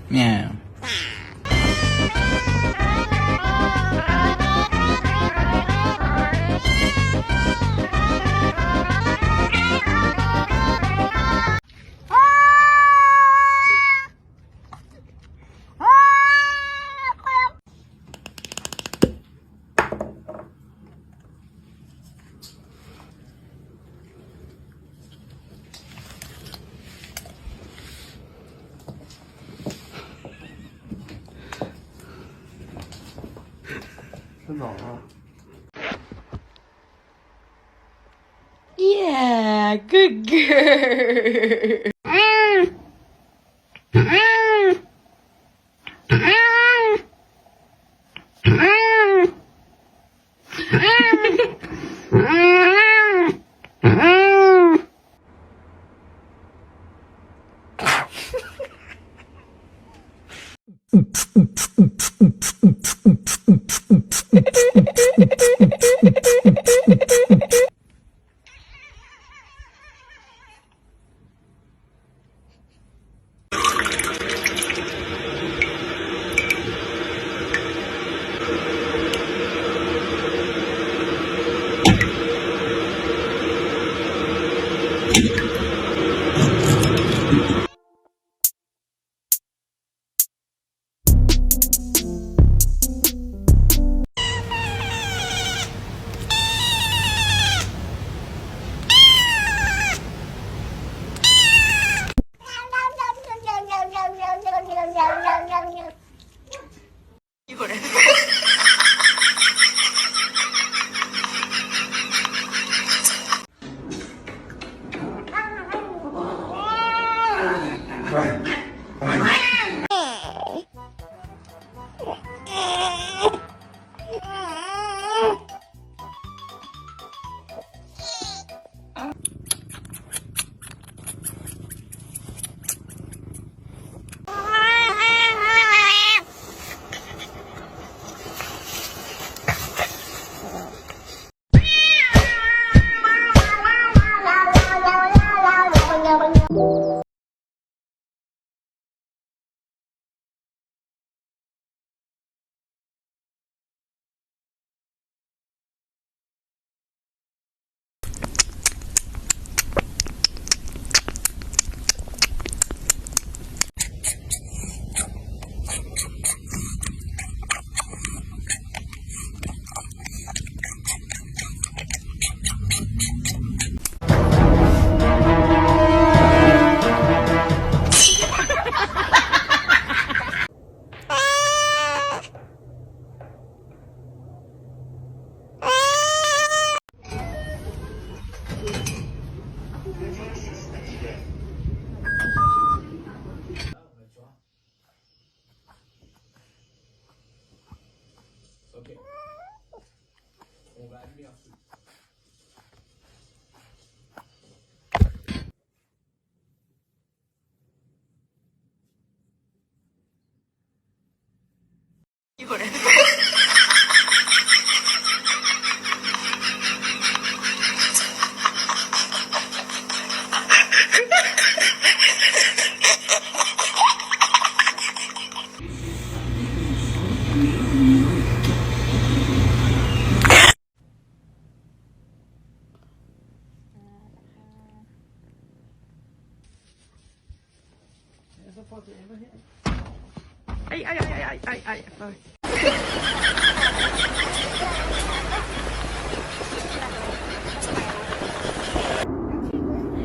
Meow. Yeah, good girl.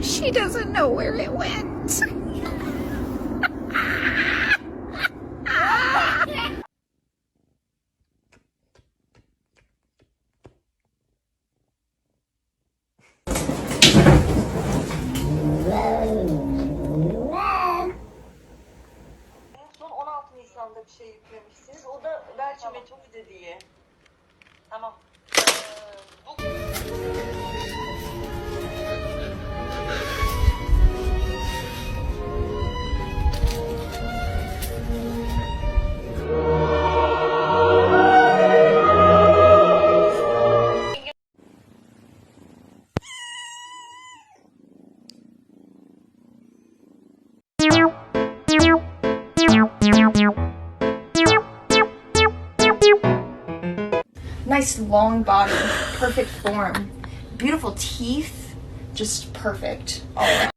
She doesn't know where it went. Son 16 Nisan'da bir şey yüklemişsiniz. O da Belçin Metropolis diye. Tamam. nice long body, perfect form, beautiful teeth, just perfect all around.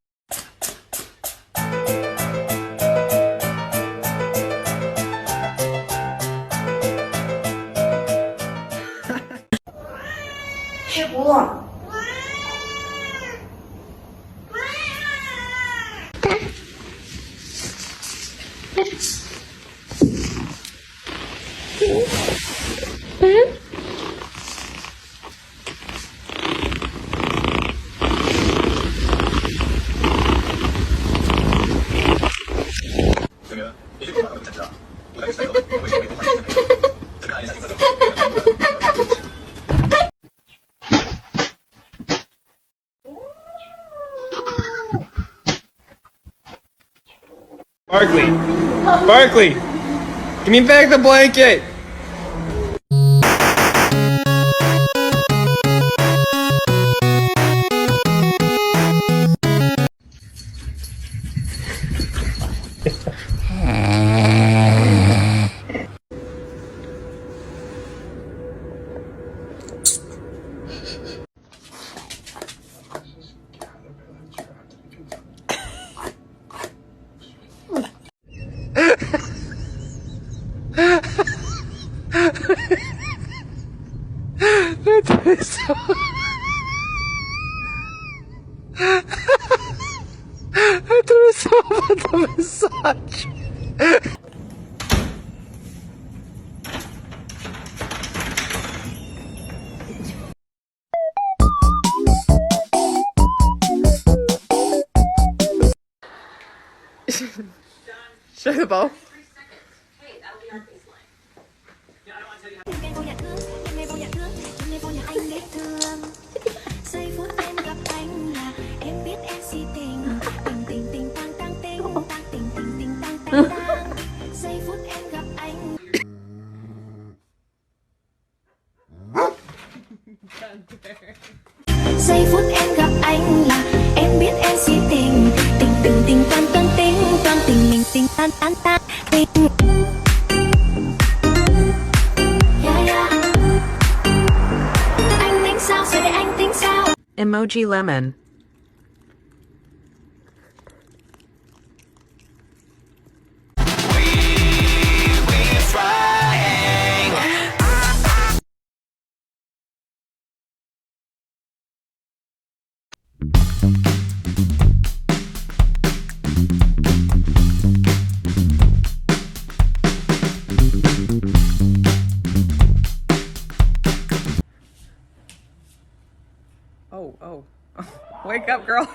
Barkley! Barkley! Give me back the blanket! That was so about the massage. Show the bow. Giây phút em gặp anh là em biết em si tình, tình tình tình tan tan tình, tan tình mình tình tan tan tan tình. Yeah, yeah. Anh tính sao rồi để anh tính sao? Emoji lemon. Oh. Wake up, girl.